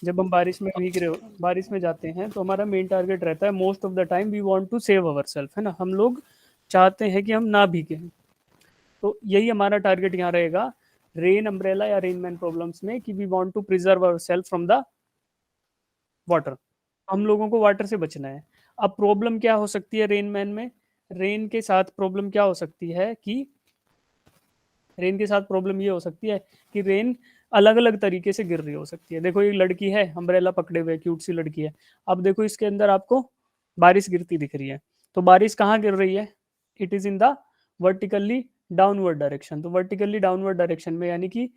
जब हम बारिश में भीग रहे हो, बारिश में जाते हैं, तो हमारा मेन टारगेट रहता है most of the time we want to save our self, है ना, हम लोग चाहते हैं कि हम ना भीगे। तो यही हमारा टारगेट यहाँ रहेगा रेन अम्ब्रेला या रेन मैन प्रॉब्लम्स में, कि we want to preserve our self from the water. हम लोगों को वाटर से बचना है। अब प्रॉब्लम क्या हो सकती है रेन मैन में? रेन के साथ प्रॉब्लम क्या हो सकती है कि रेन के साथ प्रॉब्लम ये हो सकती है कि रेन अलग अलग तरीके से गिर रही हो सकती है। देखो, एक लड़की है अम्ब्रेला पकड़े हुए, क्यूट सी लड़की है। अब देखो इसके अंदर आपको बारिश गिरती दिख रही है। तो बारिश कहाँ गिर रही है? It is in the vertically downward direction. तो वर्टिकली डाउनवर्ड डायरेक्शन में, यानी कि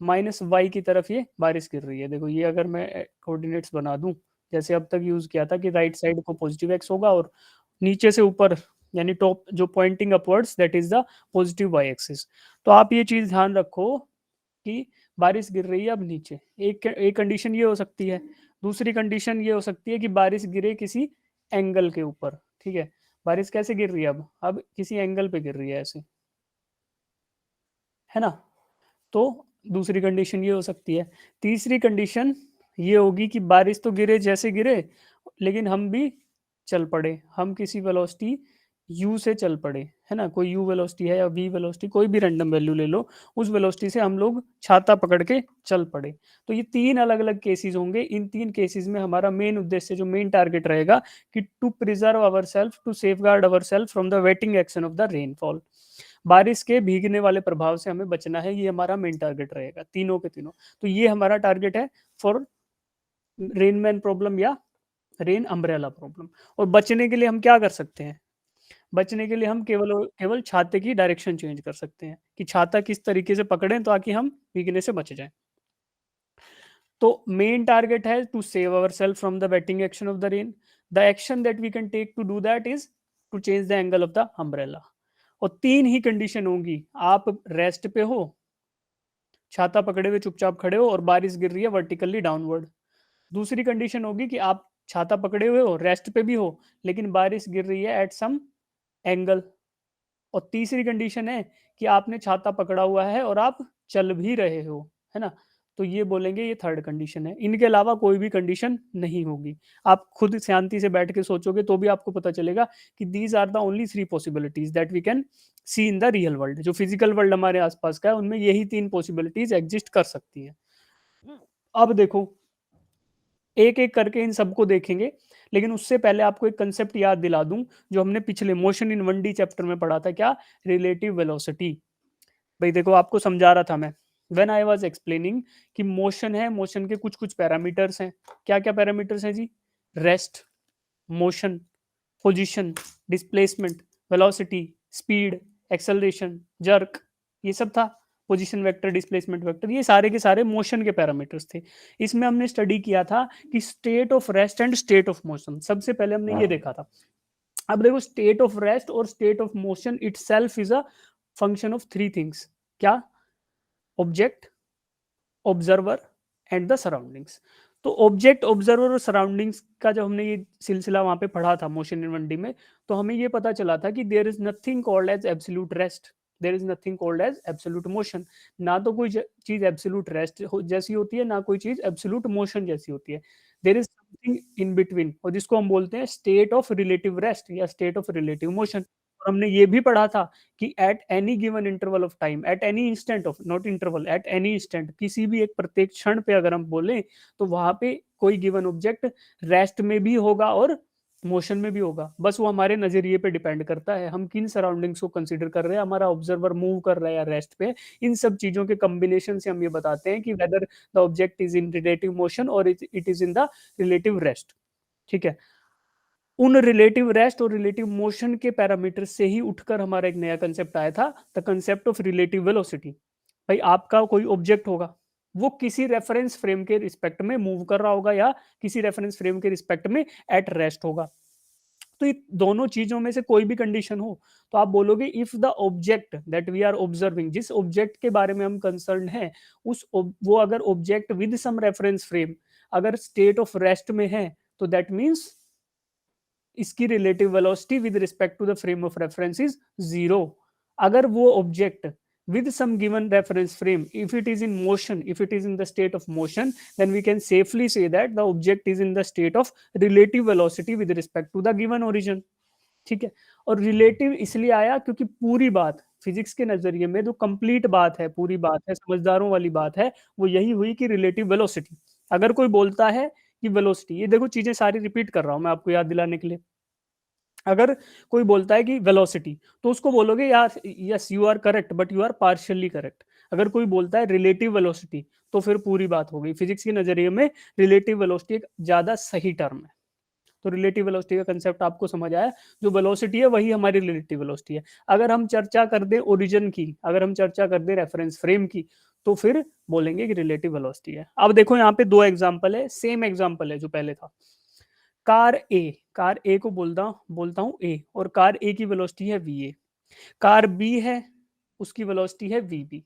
-y की तरफ ये बारिश गिर रही है। देखो, ये अगर मैं कोऑर्डिनेट्स बना दूं, जैसे अब तक यूज किया था कि राइट साइड को पॉजिटिव x होगा और नीचे से ऊपर, यानी टॉप जो pointing upwards, that is the positive y axis. तो आप ये चीज ध्यान रखो कि बारिश गिर रही है अब नीचे। एक कंडीशन ये हो सकती है। दूसरी कंडीशन ये हो सकती है कि बारिश गिरे किसी एंगल के ऊपर। ठीक है, बारिश कैसे गिर रही है अब किसी एंगल पे गिर रही है ऐसे, है ना। तो दूसरी कंडीशन ये हो सकती है। तीसरी कंडीशन ये होगी कि बारिश तो गिरे जैसे गिरे, लेकिन हम भी चल पड़े, हम किसी वेलोसिटी u से चल पड़े, है ना। कोई u वेलोसिटी है या v वेलोसिटी, कोई भी रैंडम वैल्यू ले लो, उस वेलोसिटी से हम लोग छाता पकड़ के चल पड़े। तो ये तीन अलग अलग केसेस होंगे। इन तीन केसेस में हमारा मेन उद्देश्य, जो मेन टारगेट रहेगा, कि to preserve our self, to safeguard our self from the wetting action of the rainfall. बारिश के भीगने वाले प्रभाव से हमें बचना है, ये हमारा मेन टारगेट रहेगा, तीनों के तीनों। तो ये हमारा टारगेट है फॉर रेनमैन प्रॉब्लम या रेन अम्ब्रेला प्रॉब्लम। और बचने के लिए हम क्या कर सकते हैं? बचने के लिए हम केवल और केवल छाते की डायरेक्शन चेंज कर सकते हैं, कि छाता किस तरीके से पकड़ें ताकि हम भीगने से बच जाएं। तो मेन टारगेट है to save our self from the wetting action of the rain. The action that we can take to do that is to change the angle of the umbrella. और तीन ही कंडीशन होंगी। आप rest पे हो, छाता पकड़े हुए चुपचाप खड़े हो और बारिश गिर रही है वर्टिकली डाउनवर्ड। दूसरी कंडीशन होगी कि आप छाता पकड़े हुए हो, रेस्ट पे भी हो, लेकिन बारिश गिर रही है एट सम एंगल। और तीसरी कंडीशन है कि आपने छाता पकड़ा हुआ है और आप चल भी रहे हो, है ना। तो ये बोलेंगे ये थर्ड कंडीशन है। इनके अलावा कोई भी कंडीशन नहीं होगी। आप खुद शांति से बैठ के सोचोगे तो भी आपको पता चलेगा कि these are the only three possibilities that we can see in the real world. जो फिजिकल वर्ल्ड हमारे आसपास का है, उनमें यही तीन पॉसिबिलिटीज एग्जिस्ट कर सकती है। अब देखो, एक एक करके इन सबको देखेंगे, लेकिन उससे पहले आपको एक कंसेप्ट याद दिला दूं, जो हमने पिछले मोशन इन 1D चैप्टर में पढ़ा था। क्या? Relative velocity. भाई देखो, आपको समझा रहा था मैं व्हेन आई वाज एक्सप्लेनिंग कि मोशन है, मोशन के कुछ कुछ पैरामीटर्स हैं। क्या क्या पैरामीटर्स हैं जी? Rest, motion, position, displacement, velocity, speed, acceleration, jerk, ये सब था। पोजीशन वेक्टर, डिस्प्लेसमेंट वेक्टर, ये सारे के सारे मोशन के पैरामीटर्स थे। इसमें हमने स्टडी किया था कि state of rest and state of motion. सबसे पहले हमने ये देखा था। अब देखो, स्टेट ऑफ रेस्ट और state of motion itself is a function of three things. क्या? Object, observer and the surroundings. तो ऑब्जेक्ट, ऑब्जर्वर और सराउंडिंग्स का जब हमने ये सिलसिला वहां पे पढ़ा था मोशन इन 1D में, तो हमें ये पता चला था कि there is nothing called as absolute rest, there is nothing called as absolute motion. ना तो कोई चीज एब्सोल्यूट रेस्ट जैसी होती है, ना कोई चीज एब्सोल्यूट मोशन जैसी होती है। There is something in between, और जिसको हम बोलते हैं स्टेट ऑफ रिलेटिव रेस्ट या स्टेट ऑफ रिलेटिव मोशन। और हमने ये भी पढ़ा था कि at any given interval of time, at any instant of, not interval, at any instant, किसी भी एक प्रत्येक क्षण पे अगर हम बोले, तो वहां पे कोई गिवन ऑब्जेक्ट रेस्ट में भी होगा और मोशन में भी होगा। बस वो हमारे नजरिए पे डिपेंड करता है, हम किन सराउंडिंग्स को कंसीडर कर रहे हैं, हमारा ऑब्जर्वर मूव कर रहा है या रेस्ट पे। इन सब चीजों के कॉम्बिनेशन से हम ये बताते हैं कि whether the object is in relative motion और it is in the relative rest. ठीक है। उन रिलेटिव रेस्ट और रिलेटिव मोशन के पैरामीटर से ही उठकर हमारा एक नया कंसेप्ट आया था, the concept of relative velocity. भाई, आपका कोई ऑब्जेक्ट होगा, वो किसी रेफरेंस फ्रेम के रिस्पेक्ट में मूव कर रहा होगा या किसी रेफरेंस फ्रेम के रिस्पेक्ट में एट रेस्ट होगा। तो ये दोनों चीजों में से कोई भी कंडीशन हो, तो आप बोलोगे if the object that we are observing, जिस ऑब्जेक्ट के बारे में हम कंसर्न है, वो अगर object with some reference frame अगर स्टेट ऑफ रेस्ट में है, तो दैट मीन्स इसकी relative velocity with respect to the frame of reference is zero. अगर वो object with some given reference frame, if it is in motion, if it is in the state of motion, then we can safely say that the object is in the state of relative velocity with respect to the given origin. ठीक है, और relative इसलिए आया क्योंकि पूरी बात physics के नजरिए में जो कंप्लीट बात है, पूरी बात है, समझदारों वाली बात है, वो यही हुई कि रिलेटिव वेलोसिटी। अगर कोई बोलता है कि वेलोसिटी, ये देखो चीजें सारी रिपीट कर रहा हूं मैं आपको याद दिलाने के लिए। अगर कोई बोलता है कि वेलोसिटी, तो उसको बोलोगे यार yes you are correct but you are partially correct. अगर कोई बोलता है रिलेटिव वेलोसिटी, तो फिर पूरी बात हो गई। फिजिक्स के नजरिए में रिलेटिव वेलोसिटी एक ज्यादा सही टर्म है। तो रिलेटिव वेलोसिटी का कंसेप्ट आपको समझ आया, जो वेलोसिटी है वही हमारी रिलेटिव वेलोसिटी है। अगर हम चर्चा कर दें ओरिजिन की, अगर हम चर्चा कर दें रेफरेंस फ्रेम की, तो फिर बोलेंगे कि रिलेटिव वेलोसिटी है। अब देखो यहाँ पे दो एग्जांपल है, सेम एग्जांपल है जो पहले था। कार ए को बोलता हूँ ए, और कार ए की वेलोसिटी है वी ए। कार बी है, उसकी वेलोसिटी है वी बी।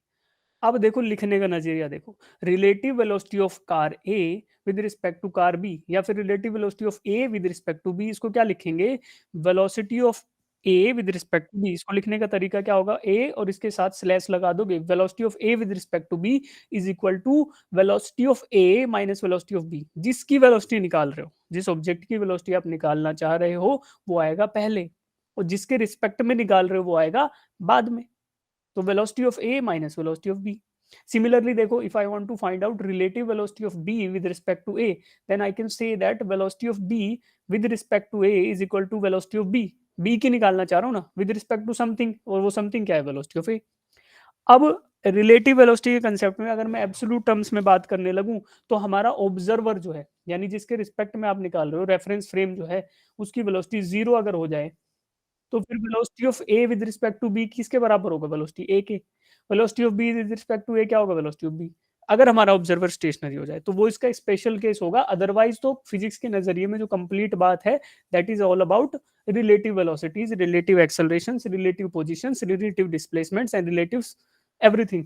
अब देखो लिखने का नजरिया देखो, relative velocity of car A with respect to car B, या फिर relative velocity of A with respect to B, इसको क्या लिखेंगे, velocity of A with respect to B. इसको लिखने का तरीका क्या होगा, ए और इसके साथ स्लैश लगा दोगे, velocity of A with respect to B is equal to velocity of A minus velocity of B. जिसकी वेलोसिटी निकाल रहे हो, जिस ऑब्जेक्ट की वेलोसिटी आप निकालना चाह रहे हो, वो आएगा पहले, और जिसके रिस्पेक्ट में निकाल रहे हो वो आएगा बाद में। तो velocity of a minus velocity of b. Similarly देखो, if I want to find out relative velocity of b with respect to a, then I can say that velocity of b with respect to a is equal to velocity of b. b की निकालना चाह रहा हूँ ना, with respect to something, और वो something क्या है, velocity of a। अब रिलेटिव वेलोसिटी के कंसेप्ट में अगर मैं एब्सोल्यूट टर्म्स में बात करने लगूं, तो हमारा ऑब्जर्वर जो है, यानी जिसके रिस्पेक्ट में आप निकाल रहे हो, रेफरेंस फ्रेम जो है, उसकी वेलोसिटी जीरो अगर हो जाए, तो फिर velocity of A with respect to B किसके बराबर होगा, वेलोसिटी ए के। Velocity of B with respect to A क्या होगा, वेलोसिटी ऑफ बी। अगर हमारा ऑब्जर्वर स्टेशनरी हो जाए तो वो इसका स्पेशल केस होगा, अदरवाइज तो फिजिक्स के नजरिए में जो कंप्लीट बात है, that is all about relative velocities, relative accelerations, relative positions, relative displacements and relative everything.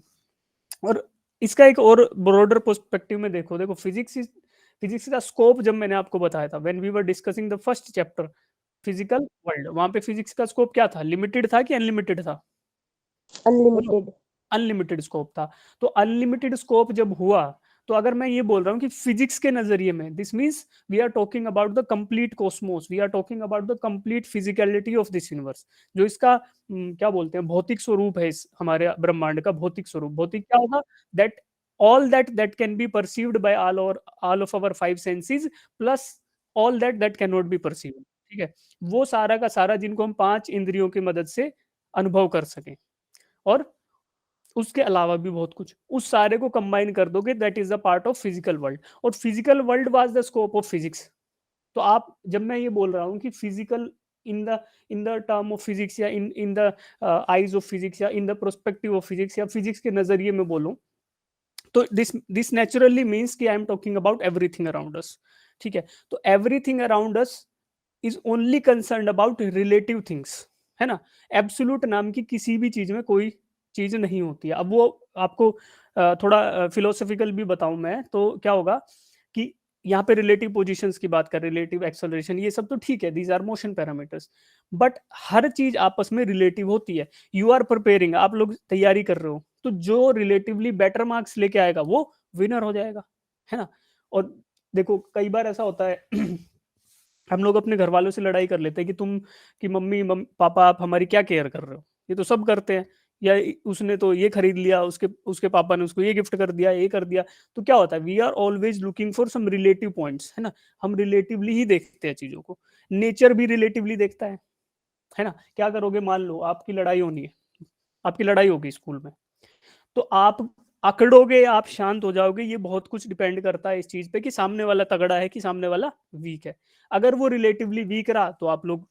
और इसका एक और ब्रॉडर पर्सपेक्टिव में देखो, देखो फिजिक्स का स्कोप जब मैंने आपको बताया था, when we were discussing the first chapter physical world, वहां पे फिजिक्स का स्कोप क्या था, लिमिटेड था कि अनलिमिटेड था, अनलिमिटेड। अनलिमिटेड स्कोप था। तो अनलिमिटेड स्कोप जब हुआ, तो अगर मैं ये बोल रहा हूँ कि फिजिक्स के नजरिए में, this means we are talking about the complete cosmos, we are talking about the complete physicality of this universe, जो इसका क्या बोलते हैं, भौतिक स्वरूप है, इस हमारे ब्रह्मांड का भौतिक स्वरूप। भौतिक क्या होगा, that all that can be perceived by all of our five senses, plus all that can not be perceived. ठीक है, वो सारा का सारा जिनको हम पांच इंद्रियों की मदद से अनुभव कर सकें, और उसके अलावा भी बहुत कुछ, उस सारे को कंबाइन कर दोगे, that is the part of physical world. और physical world was the scope of physics. तो आप, जब मैं ये बोल रहा हूँ कि physical in the term of physics, या in the eyes of physics, या in the prospective of physics, या फिजिक्स के नजरिए में बोलूं, तो दिस नेचुरली मीन्स कि I am talking about everything around us. ठीक है, तो everything around us is only concern about relative things, है ना। एब्सोल्यूट नाम की किसी भी चीज में कोई चीज नहीं होती है। अब वो आपको थोड़ा फिलोसफिकल भी बताऊं मैं, तो क्या होगा कि यहाँ पे रिलेटिव पोजीशंस की बात कर, रिलेटिव एक्सेलरेशन, ये सब तो ठीक है, these are motion parameters, but हर चीज आपस में रिलेटिव होती है। यू आर प्रिपेयरिंग, आप लोग तैयारी कर रहे हो, तो जो रिलेटिवली बेटर मार्क्स लेके आएगा वो विनर हो जाएगा, है ना। और देखो कई बार ऐसा होता है हम लोग अपने घर वालों से लड़ाई कर लेते हैं कि तुम, कि पापा आप हमारी क्या केयर कर रहे हो, ये तो सब करते हैं, या उसने तो ये खरीद लिया, उसके उसके पापा ने उसको ये गिफ्ट कर दिया, ये कर दिया। तो क्या होता है, we are always looking for some relative points, है ना। हम रिलेटिवली ही देखते हैं चीजों को, नेचर भी रिलेटिवली देखता है ना। क्या करोगे, मान लो आपकी लड़ाई होनी है, आपकी लड़ाई होगी स्कूल में, तो आप अकड़ोगे, आप शांत हो जाओगे, ये बहुत कुछ डिपेंड करता है इस चीज पे कि सामने वाला तगड़ा है कि सामने वाला वीक है। अगर वो रिलेटिवली वीक रहा, तो आप लोग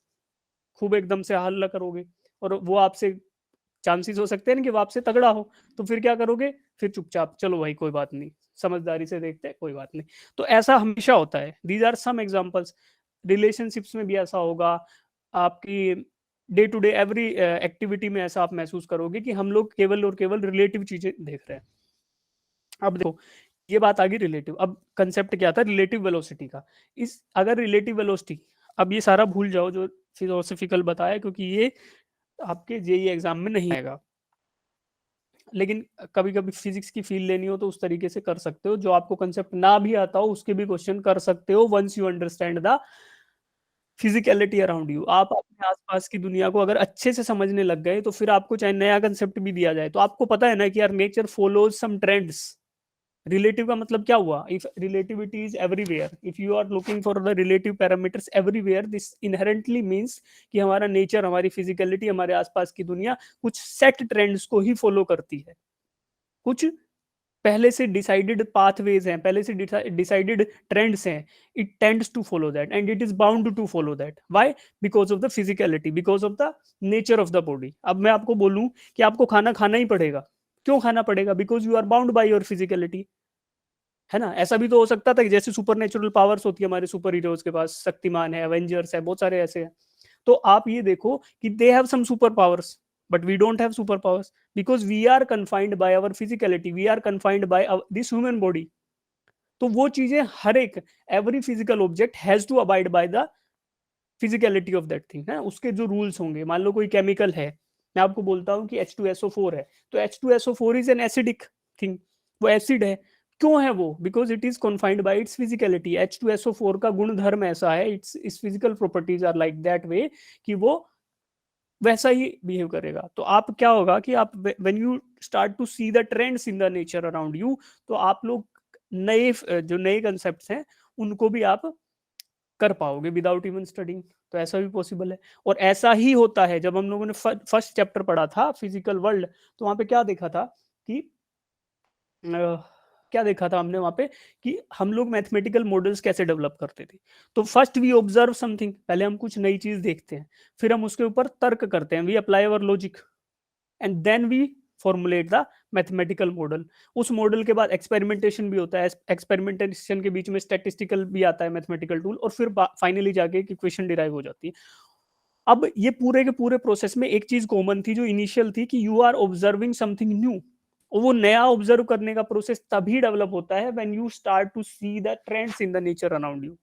खूब एकदम से हल्ला करोगे, और वो आपसे, चांसेस हो सकते हैं ना कि वो आपसे तगड़ा हो, तो फिर क्या करोगे, फिर चुपचाप चलो भाई कोई बात नहीं, समझदारी से देखते हैं, कोई बात नहीं। तो ऐसा हमेशा होता है, these are some examples. Relationships में भी ऐसा होगा, आपकी day to day every activity में ऐसा आप महसूस करोगे कि हम लोग केवल और केवल रिलेटिव चीजें देख रहे हैं। अब देखो, ये बात आ गई रिलेटिव। अब कंसेप्ट क्या था रिलेटिव वेलोसिटी का, इस अगर रिलेटिव वेलोसिटी, अब ये सारा भूल जाओ जो फिलोसफिकल बताया, क्योंकि ये आपके जेई एग्जाम में नहीं आएगा। लेकिन कभी कभी फिजिक्स की फील लेनी हो तो उस तरीके से कर सकते हो, जो आपको कंसेप्ट ना भी आता हो उसके भी क्वेश्चन कर सकते हो once you understand the physicality around you. आप अपने आसपास की दुनिया को अगर अच्छे से समझने लग गए तो फिर आपको चाहे नया कंसेप्ट भी दिया जाए तो आपको पता है ना कि यार nature follows some trends. Relative का मतलब क्या हुआ? If relativity is everywhere, if you are looking for the relative parameters everywhere, this inherently means कि हमारा नेचर, हमारी फिजिकलिटी, हमारे आसपास की दुनिया कुछ सेट ट्रेंड्स को ही फॉलो करती है। कुछ पहले से डिसाइडेड पाथवेज हैं, पहले से डिसाइडेड ट्रेंड्स हैं। It tends to follow that and it is bound to follow that. Why? Because of the physicality, because of the nature of the body. अब मैं आपको बोलूं कि आपको खाना खाना ही पड़ेगा, क्यों खाना पड़ेगा? Because you are bound by your physicality, है ना? ऐसा भी तो हो सकता था कि जैसे सुपर नेचुरल पावर्स होती है हमारे सुपर हीरोज के पास, शक्तिमान है, एवेंजर्स है, बहुत सारे ऐसे हैं। तो आप ये देखो कि they have some super powers but we don't have super powers because we are confined by our physicality, we are confined by this human body. तो वो चीजें हर एक, every physical object has to abide by the physicality of that thing, है उसके जो rules होंगे। मान लो कोई केमिकल है, मैं आपको बोलता हूँ कि H2SO4 है, तो H2SO4 is an acidic thing, वो एसिड है। क्यों है वो? Because it is confined by its physicality. H2SO4 का गुण धर्म ऐसा है, its physical properties are like that way कि वो वैसा ही बिहेव करेगा। तो आप क्या होगा कि आप when you start to see the trends in the nature around you, तो आप लोग नए जो नए कंसेप्ट्स हैं उनको भी आप कर पाओगे विदाउट इवन स्टडिंग। तो ऐसा भी पॉसिबल है। और ऐसा ही होता है, जब हम लोगों ने फर्स्ट चैप्टर पढ़ा था फिजिकल वर्ल्ड, तो वहां पे क्या देखा था कि क्या देखा था हमने वहां पे कि हम लोग मैथमेटिकल मॉडल्स कैसे डेवलप करते थे। तो फर्स्ट वी ऑब्जर्व समथिंग, पहले हम कुछ नई चीज देखते हैं, फिर हम उसके ऊपर तर्क करते हैं, we apply our logic and then we formulate the mathematical model. उस मॉडल के बाद एक्सपेरिमेंटेशन भी होता है, एक्सपेरिमेंटेशन के बीच में स्टैटिस्टिकल भी आता है मैथमेटिकल टूल, और फिर फाइनली जाके एक इक्वेशन डिराइव हो जाती है। अब ये पूरे के पूरे प्रोसेस में एक चीज कॉमन थी जो इनिशियल थी कि you are observing something new. और वो नया ऑब्जर्व करने का प्रोसेस तभी डेवलप होता है when you start to see the trends in the nature around you.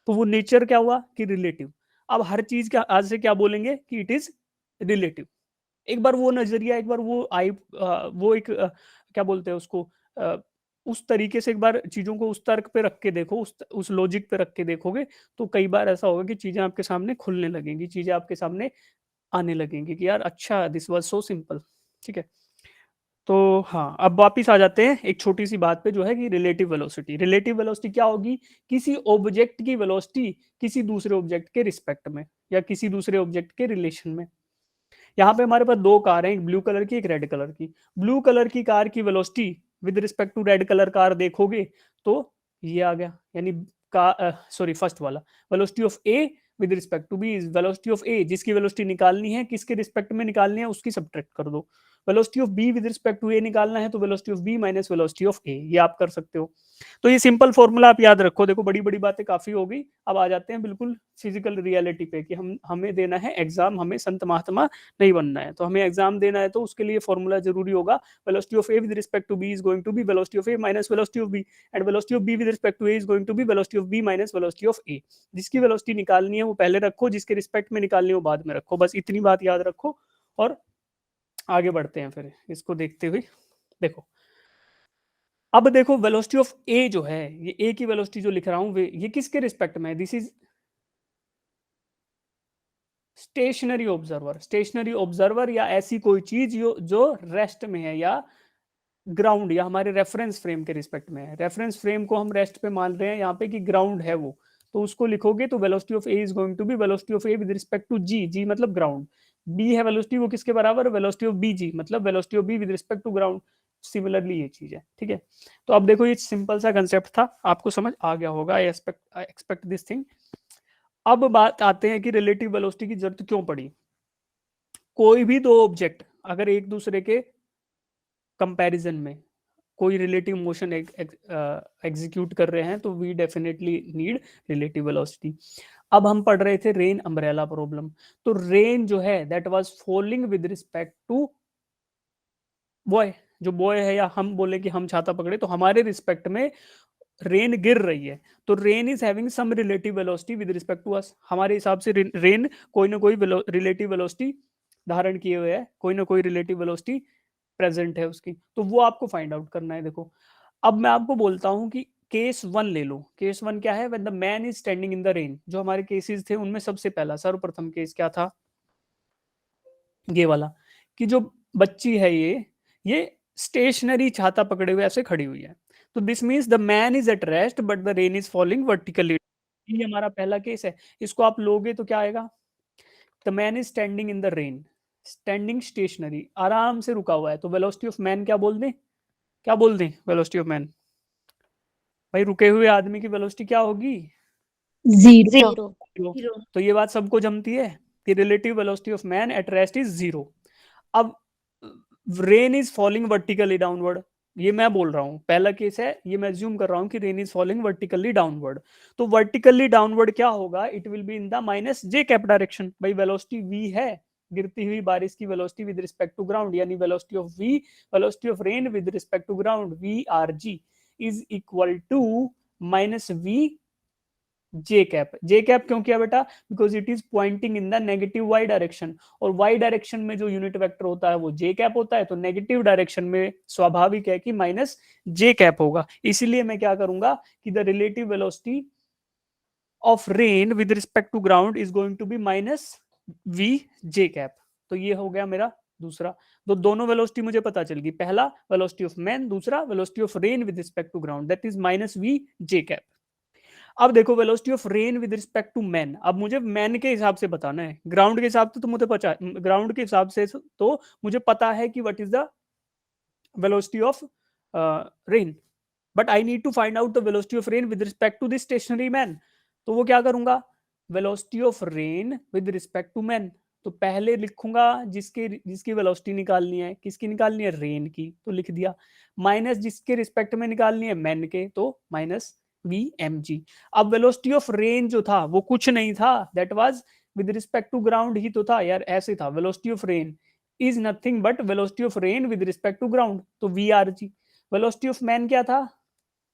तो वो नेचर क्या हुआ कि रिलेटिव। अब हर चीज का आज से क्या बोलेंगे कि इट इज रिलेटिव। एक बार वो नजरिया, एक बार वो आई, वो एक क्या बोलते हैं उसको, अ, उस तरीके से एक बार चीजों को उस तर्क पे रख के देखो, उस लॉजिक पे रख के देखोगे, तो कई बार ऐसा होगा कि चीजें आपके सामने खुलने लगेंगी, चीजें आपके सामने आने लगेंगी कि यार अच्छा, दिस वाज सो सिंपल। ठीक है। तो हाँ, अब वापिस आ जाते हैं एक छोटी सी बात पे, जो है कि रिलेटिव वेलोसिटी। रिलेटिव वेलोसिटी क्या होगी? किसी ऑब्जेक्ट की वेलोसिटी किसी दूसरे ऑब्जेक्ट के रिस्पेक्ट में या किसी दूसरे ऑब्जेक्ट के रिलेशन में। यहाँ पे हमारे पास दो कार हैं, एक ब्लू कलर की, एक रेड कलर की। ब्लू कलर की कार की velocity with respect to red colour car देखोगे तो ये आ गया, यानी का सॉरी फर्स्ट वाला, velocity of A with respect to B is velocity of A. जिसकी वेलोसिटी निकालनी है, किसके रिस्पेक्ट में निकालनी है, उसकी सब्ट्रैक्ट कर दो। Velocity of B with respect to A निकालना है तो velocity of B minus velocity of A, ये आप कर सकते हो। तो ये सिंपल फॉर्मूला आप याद रखो। देखो बड़ी बड़ी बातें काफी हो गई, अब आ जाते हैं बिल्कुल फिजिकल रियलिटी पे कि हमें देना है एग्जाम, हमें संत महात्मा नहीं बनना है। तो हमें एग्जाम देना है तो उसके लिए फॉर्मूला जरूरी होगा, velocity of A with respect to B is going to be velocity of A minus velocity of B, and velocity of B with respect to A is going to be velocity of B minus velocity of A. जिसकी velocity निकालनी है वो पहले रखो, जिसके respect में निकालनी है वो बाद में रखो, बस इतनी बात याद रखो। और आगे बढ़ते हैं फिर इसको देखते हुए। देखो, अब देखो वेलोसिटी ऑफ ए जो है, ये ए की वेलोसिटी जो लिख रहा हूं, ये किसके रिस्पेक्ट में है? This is stationary observer. Stationary observer या ऐसी कोई चीज जो रेस्ट में है, या ग्राउंड, या हमारे रेफरेंस फ्रेम के रिस्पेक्ट में है। रेफरेंस फ्रेम को हम रेस्ट पे मान रहे हैं यहाँ पे कि ग्राउंड है वो, तो उसको लिखोगे तो velocity of A is going to be velocity of A with respect to G, G मतलब ग्राउंड। बी है वेलोसिटी, वो किसके बराबर? वेलोसिटी ऑफ बी जी, मतलब velocity of B with respect to ground. Similarly ये चीज है। ठीक है। तो अब देखो, ये सिंपल सा कंसेप्ट था, आपको समझ आ गया होगा, आई एक्सपेक्ट दिस थिंग। अब बात आते हैं कि रिलेटिव वेलोसिटी की जरूरत क्यों पड़ी। कोई भी दो ऑब्जेक्ट अगर एक दूसरे के कंपैरिजन में कोई रिलेटिव मोशन एग्जीक्यूट कर रहे हैं तो we definitely need relative velocity. अब हम पढ़ रहे थे रेन अम्ब्रेला प्रॉब्लम। तो रेन जो है that was falling with respect to boy, जो बॉय है, या हम बोले कि हम छाता पकड़े तो हमारे रिस्पेक्ट में रेन गिर रही है, तो rain is having some relative velocity with respect to us. हमारे हिसाब से रेन कोई ना कोई रिलेटिव वेलोसिटी धारण किए हुए है, कोई ना कोई रिलेटिव वेलोसिटी प्रेजेंट है उसकी, तो वो आपको फाइंड आउट करना है। देखो अब मैं आपको बोलता हूँ कि केस 1 ले लो। केस 1 क्या है? When the man is standing in the rain. जो हमारे केसेस थे उनमें सबसे पहला सर्वप्रथम केस क्या था? ये वाला, कि जो बच्ची है ये स्टेशनरी छाता पकड़े हुए ऐसे खड़ी हुई है। तो this means the man is at rest but the rain is falling vertically. ये हमारा पहला केस है। इसको आप लोगे तो क्या आएगा? The man is standing in the rain, standing stationary, आराम से रुका हुआ है। तो वेलोसिटी ऑफ मैन क्या बोल दें? क्या बोल दें वेलोसिटी ऑफ मैन? भाई रुके हुए आदमी की वेलोसिटी क्या होगी? जीरो। जीरो। तो ये बात सबको जमती है कि relative velocity of man at rest is zero. अब rain is falling vertically downward, ये मैं बोल रहा हूं पहला केस है, ये मैं अज्यूम कर रहा हूं कि rain is falling vertically downward. तो वर्टिकली डाउनवर्ड क्या होगा? It will be in the minus J cap direction. भाई वेलोसिटी v है, गिरती हुई बारिश की velocity with respect to ground, यानी velocity of v, velocity of rain with respect to ground, V R G is equal to minus V J cap. J cap क्यों किया बेटा? Because it is pointing in the negative Y direction, और Y direction में जो unit vector होता है वो जे cap होता है। तो नेगेटिव डायरेक्शन में स्वाभाविक है कि माइनस जे कैप होगा। इसीलिए मैं क्या करूंगा कि the relative velocity of rain with respect to ground is going to be minus V J cap. तो ये हो गया मेरा दूसरा। तो दोनों वेलोसिटी मुझे पता चल गई, पहला वेलोसिटी ऑफ मैन, दूसरा velocity of rain with respect to ground, that is minus V J cap. अब देखो velocity of rain with respect to man, अब मुझे मैन के हिसाब से बताना है, ग्राउंड के हिसाब से तो मुझे पता, ग्राउंड के हिसाब से तो मुझे पता है कि what is the velocity of rain, but I need to find out the velocity of rain with respect to this stationary man. तो वो क्या करूंगा? Velocity of rain with respect to man, तो पहले लिखूंगा जिसके जिसकी वेलोसिटी निकालनी है, किसकी निकालनी है? रेन की, तो लिख दिया, माइनस जिसके रिस्पेक्ट में निकालनी है मैन के, तो माइनस वी एम जी। अब वेलोसिटी ऑफ रेन जो था वो कुछ नहीं था, that was with respect to ground ही तो था यार, ऐसे था। Velocity of rain is nothing but velocity of rain with respect to ground, तो V R G. Velocity of man क्या था?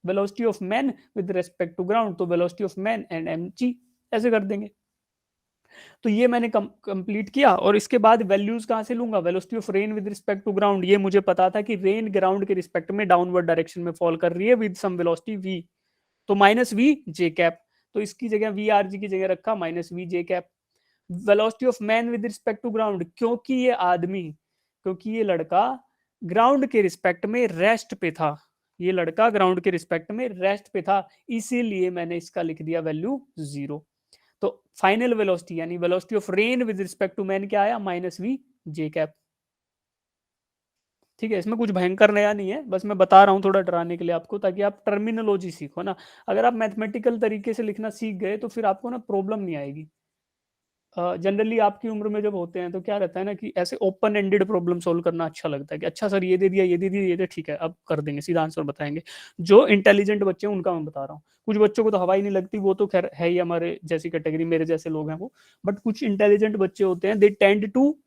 Velocity of man with respect to ground, तो velocity of man and M G, ऐसे कर देंगे। तो ये मैंने कंप्लीट किया, और इसके बाद वैल्यूज कहां से लूंगा? Velocity of rain with respect to ground, ये मुझे पता था कि रेन ग्राउंड के रिस्पेक्ट में डाउनवर्ड डायरेक्शन में फॉल कर रही है विद सम वेलोसिटी v, तो माइनस वी जे कैप। तो इसकी जगह वी आर जी की जगह रखा minus V J cap. Velocity of man with respect to ground, क्योंकि ये आदमी, क्योंकि ये लड़का ग्राउंड के रिस्पेक्ट में रेस्ट पे था, ये लड़का ग्राउंड के रिस्पेक्ट में रेस्ट पे था, इसीलिए मैंने इसका लिख दिया वैल्यू जीरो। तो फाइनल वेलोसिटी यानी velocity of rain with respect to man क्या आया? Minus V J cap. ठीक है, इसमें कुछ भयंकर नया नहीं है, बस मैं बता रहा हूँ थोड़ा डराने के लिए आपको, ताकि आप टर्मिनोलॉजी सीखो ना। अगर आप मैथमेटिकल तरीके से लिखना सीख गए तो फिर आपको ना प्रॉब्लम नहीं आएगी। जनरली आपकी उम्र में जब होते हैं तो क्या रहता है ना कि ऐसे ओपन एंडेड प्रॉब्लम सोल्व करना अच्छा लगता है, कि अच्छा सर ये दे दिया, ये दे दिया, ये दे, ठीक है अब कर देंगे, सीधा आंसर बताएंगे। जो इंटेलिजेंट बच्चे हैं उनका मैं बता रहा हूँ। कुछ बच्चों को तो हवा ही नहीं लगती, वो तो खैर है ही हमारे जैसी कैटेगरी, मेरे जैसे लोग हैं वो। बट कुछ इंटेलिजेंट बच्चे होते हैं, they tend to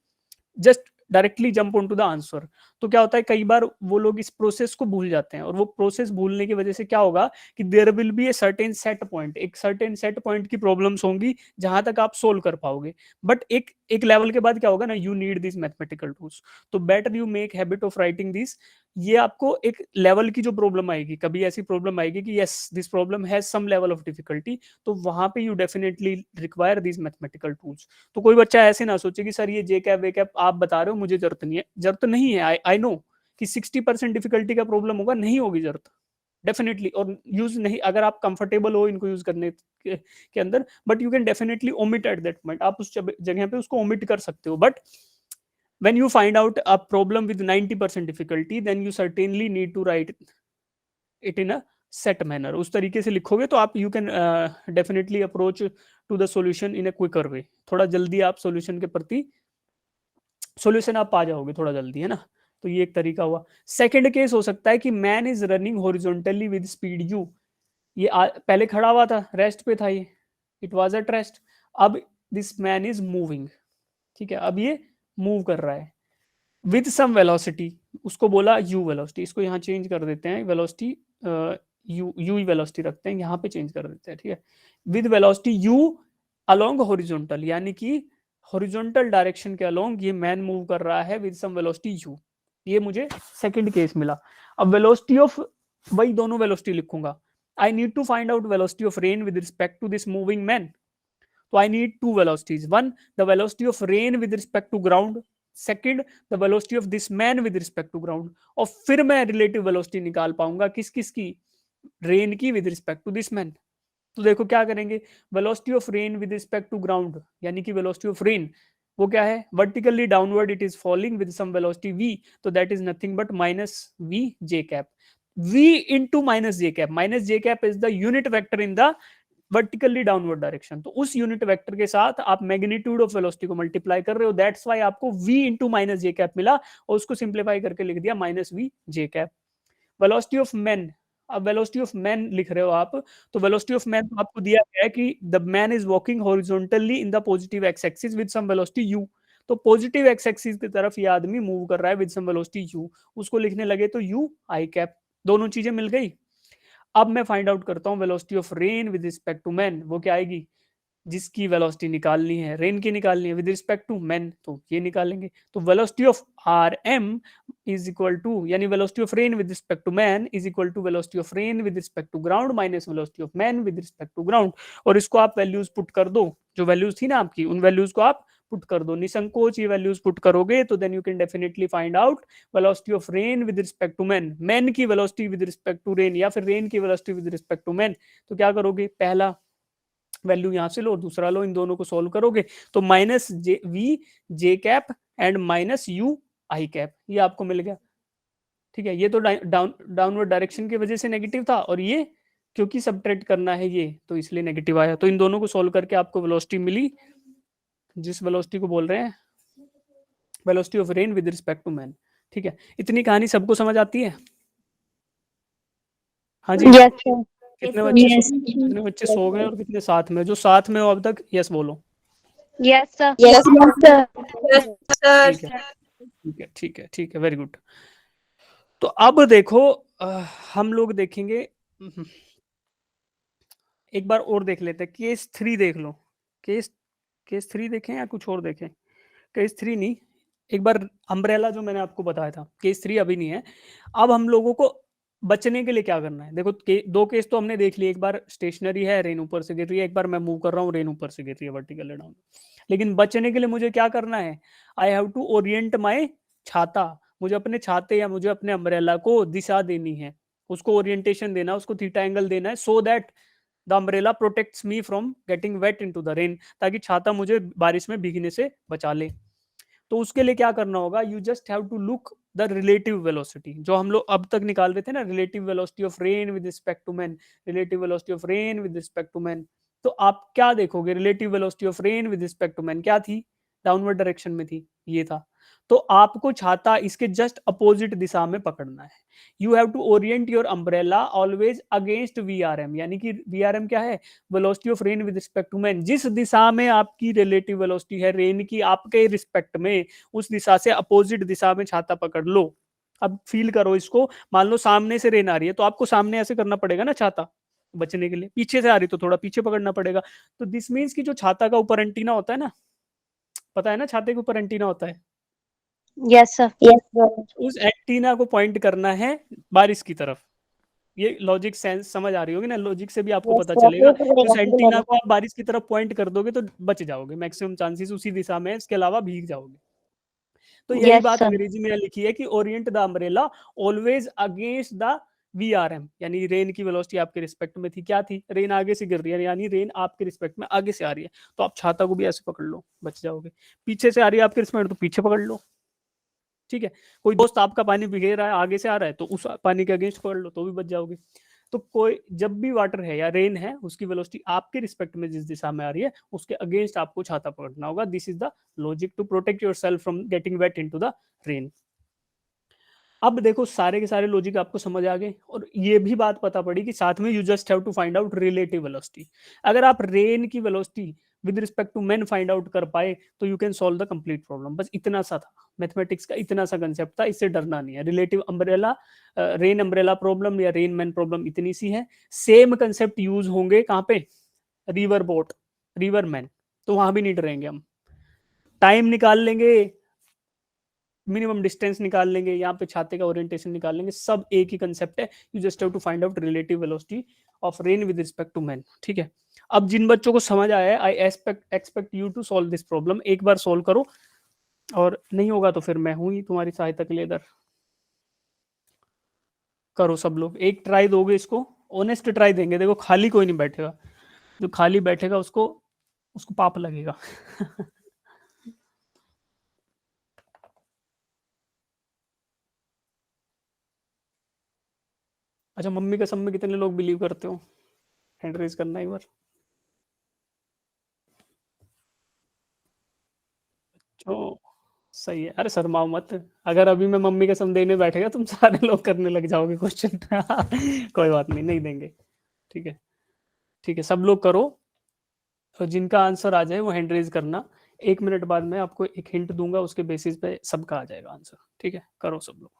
just directly jump on to the answer. तो क्या होता है, कई बार वो लोग इस प्रोसेस को भूल जाते हैं, और वो प्रोसेस भूलने की वजह से क्या होगा कि there will be a certain set point, एक सर्टेन सेट पॉइंट की प्रॉब्लम्स होंगी जहां तक आप सोल्व कर पाओगे। बट एक एक लेवल के बाद क्या होगा ना, you need this mathematical tools. तो better you make habit of writing this. ये आपको एक लेवल की जो प्रॉब्लम आएगी, कभी ऐसी प्रॉब्लम आएगी कि yes this problem has some level of difficulty, तो वहां पे you definitely require this mathematical tools. तो कोई बच्चा ऐसे ना सोचे कि सर ये जे कैप वे कैप आप बता रहे हो, मुझे जरूरत नहीं है। जरूरत नहीं है, आई नो कि 60% डिफिकल्टी का प्रॉब्लम होगा, नहीं होगी जरूरत डेफिनेटली, और यूज नहीं, अगर आप कंफर्टेबल हो इनको यूज करने के अंदर, but you can definitely omit at that point, आप उस जगह पे उसको ओमिट कर सकते हो। But when you find out a problem with 90% difficulty, then you certainly need to write it in a set manner। उस तरीके से लिखोगे तो आप you can definitely approach to the solution in a quicker way, थोड़ा जल्दी आप solution के प्रति सॉल्यूशन आप पा जाओगे थोड़ा जल्दी, है ना। तो ये एक तरीका हुआ। सेकंड केस हो सकता है कि man is running horizontally with speed you, ये पहले खड़ा हुआ था, रेस्ट पे था ये, इट वाज एट रेस्ट। अब दिस मैन इज मूविंग, ठीक है, अब ये मूव कर रहा है विद सम वेलोसिटी, उसको बोला यू वेलोसिटी, इसको यहाँ चेंज कर देते हैं वेलोसिटी, यू यू वेलोसिटी रखते हैं, यहाँ पे चेंज कर देते हैं, ठीक है। With velocity you along horizontal, यानी कि हॉरिजॉन्टल डायरेक्शन के अलोंग ये मैन मूव कर रहा है विद सम वेलोसिटी यू। ये मुझे सेकंड केस मिला। अब वेलोसिटी ऑफ, वही दोनों वेलोसिटी लिखूंगा। I need to find out velocity of rain with respect to this moving man. तो I need to velocities, one the velocity of rain with respect to ground, second the velocity of this man with respect to ground. और फिर मैं relative velocity निकाल पाऊंगा किस किस की, rain की with respect to this man. तो देखो क्या करेंगे, velocity of rain with respect to ground यानी कि वेलोसिटी ऑफ रेन वो क्या है, vertically downward it is falling with some velocity v, तो that is nothing but minus v j cap. v into minus J cap, minus J cap is the unit vector in the vertically downward direction. तो उस unit vector के साथ आप magnitude of velocity को multiply कर रहे हो, that's why आपको v इंटू माइनस जे कैप मिला, और उसको सिंप्लीफाई करके लिख दिया minus v J cap. Velocity of man, अब वेलोसिटी ऑफ मैन लिख रहे हो आप, तो वेलोसिटी ऑफ मैन तो आपको दिया गया है कि the man is walking horizontally in the positive X axis with some velocity u। तो पॉजिटिव एक्स एक्सिस की तरफ ये आदमी मूव कर रहा है विद सम वेलोसिटी u, उसको लिखने लगे तो u आई कैप, दोनों चीजें मिल गई। अब मैं फाइंड आउट करता हूँ velocity of rain with respect to man, वो क्या आएगी, जिसकी वेलोसिटी निकालनी है, रेन की निकालनी है विद रिस्पेक्ट टू मैन, तो ये निकालेंगे। तो velocity of R M is equal to, यानी velocity of rain with respect to man is equal to velocity of rain with respect to ground minus velocity of man with respect to ground. और इसको आप values put कर दो, जो values थी ना आपकी, उन वैल्यूज को आप पुट कर दो, निसंकोच ये वैल्यूज पुट करोगे तो then you can definitely find out velocity of rain with respect to man, man की velocity with respect to rain, या फिर रेन की velocity with respect to man. तो क्या करोगे, पहला वैल्यू यहां से लो, दूसरा लो, इन दोनों को सोल्व करोगे तो minus J V J cap and minus U I cap, ये आपको मिल गया। ठीक है, ये तो डाउनवर्ड डायरेक्शन की वजह से नेगेटिव था, और ये क्योंकि सबट्रैक्ट करना है ये, तो इसलिए नेगेटिव आया। तो इन दोनों को सोल्व करके आपको वेलोसिटी मिली, जिस वेलोसिटी को बोल रहे हैं velocity of rain with respect to man. ठीक है, इतनी कहानी सबको समझ आती है? हाँ जी, यस सर। कितने बच्चे यस कितने बच्चे सो गए और कितने साथ में, जो साथ में हो अब तक यस बोलो। Yes sir. Yes sir. Sir. ठीक है ठीक है ठीक है ठीक है, वेरी गुड। तो अब देखो हम लोग देखेंगे, एक बार और देख लेते हैं, केस 3 देख लो। केस केस 3 देखें या कुछ और देखें? केस 3 नहीं, एक बार अम्ब्रेला जो मैंने आपको बताया था, केस 3 अभी नहीं है। अब हम लोगों को बचने के लिए क्या करना है, देखो दो केस तो हमने देख लिए, एक बार स्टेशनरी है, रेन ऊपर से गिर रही है, एक बार मैं मूव कर रहा हूँ, रेन ऊपर से गिर रही है वर्टिकल डाउन। लेकिन बचने के लिए मुझे क्या करना है, आई हैव टू ओरिएंट माई छाता, मुझे अपने छाते या मुझे अपने अम्ब्रेला को दिशा देनी है, उसको ओरिएंटेशन देना, उसको थीटा एंगल देना है, so that the umbrella protects me from getting wet into the rain, ताकि छाता मुझे बारिश में भीगने से बचा ले। तो उसके लिए क्या करना होगा, you just have to look the relative velocity, जो हम लोग अब तक निकाल रहे थे ना, relative velocity of rain with respect to man, relative velocity of rain with respect to man. तो आप क्या देखोगे, relative velocity of rain with respect to man क्या थी, डाउनवर्ड डायरेक्शन में थी, ये था। तो आपको छाता इसके जस्ट अपोजिट दिशा में पकड़ना है। You have to orient your umbrella always against VRM, यानी कि वीआरएम क्या है, velocity of rain with respect to man, जिस दिशा में आपकी रिलेटिव वेलोसिटी है रेन की आपके रिस्पेक्ट में, उस दिशा से अपोजिट दिशा में छाता पकड़ लो। अब फील करो इसको, मान लो सामने से रेन आ रही है, तो आपको सामने ऐसे करना पड़ेगा ना छाता बचने के लिए, पीछे से आ रही तो थोड़ा पीछे पकड़ना पड़ेगा। तो दिस मीन्स कि जो छाता का ऊपर एंटीना होता है ना, पता है ना छाते के ऊपर एंटीना होता है, यस सर। उस एंटीना को पॉइंट करना है बारिश की तरफ। ये लॉजिक सेंस समझ आ रही होगी ना, लॉजिक से भी आपको पता चलेगा। उस एंटीना को आप बारिश की तरफ पॉइंट कर दोगे तो बच जाओगे, मैक्सिमम चांसेस उसी दिशा में, इसके अलावा भीग जाओगे। तो यही बात अंग्रेजी में लिखी है कि Orient the umbrella always against the VRM, यानी रेन की वेलोसिटी आपके रिस्पेक्ट में थी, क्या थी, रेन आगे से गिर रही है, यानी रेन आपके रिस्पेक्ट में आगे से आ रही है, तो आप छाता को भी ऐसे पकड़ लो, बच जाओगे। पीछे से आ रही है आपके रिस्पेक्ट, तो पीछे पकड़ लो। ठीक है, कोई दोस्त आपका पानी भिगे रहा है, आगे से आ रहा है, तो उस पानी के अगेंस्ट पकड़ लो, तो भी बच जाओगे। तो कोई जब भी वाटर है या रेन है, उसकी वेलोसिटी आपके रिस्पेक्ट में जिस दिशा में आ रही है, उसके अगेंस्ट आपको छाता पकड़ना होगा। This is the logic to protect yourself from getting wet into the rain. अब देखो सारे के सारे लॉजिक आपको समझ आ गए, और ये भी बात पता पड़ी कि साथ में you just have to find out relative velocity. अगर आप रेन की velocity with respect to man find out कर पाए तो you can solve the complete problem. बस इतना सा था, मैथमेटिक्स का इतना सा कंसेप्ट था, इससे डरना नहीं है। Relative umbrella, rain umbrella problem या रेन मैन प्रॉब्लम इतनी सी है। सेम कंसेप्ट यूज होंगे कहाँ पे, रिवर बोट, रिवर मैन, तो वहां भी नहीं डरेंगे हम, टाइम निकाल लेंगे, मिनिमम डिस्टेंस निकाल लेंगे, यहाँ पे छाते का ओरिएंटेशन निकाल लेंगे, सब एक ही कंसेप्ट है। You just have to find out relative velocity of rain with respect to man. ठीक है, अब जिन बच्चों को समझ आया है, I expect you to solve this problem. एक बार सॉल्व करो, और नहीं होगा तो फिर मैं हूं ही तुम्हारी सहायता के लिए इधर। करो सब लोग, एक ट्राई दोगे इसको, ऑनेस्ट ट्राई देंगे, देखो खाली कोई नहीं बैठेगा, जो खाली बैठेगा उसको उसको पाप लगेगा। अच्छा, मम्मी कसम में कितने लोग बिलीव करते हो? हैंड रेज करना एक बार। तो सही है, अरे शर्माओ मत। अगर अभी मैं मम्मी कसम देने बैठेगा, तुम सारे लोग करने लग जाओगे क्वेश्चन। कोई बात नहीं, नहीं देंगे। ठीक है, ठीक है, सब लोग करो, और जिनका आंसर आ जाए वो हैंड रेज करना। 1 मिनट बाद मैं आपको एक हिंट दूंगा, उसके बेसिस पे सबका आ जाएगा आंसर। ठीक है, करो सब लोग।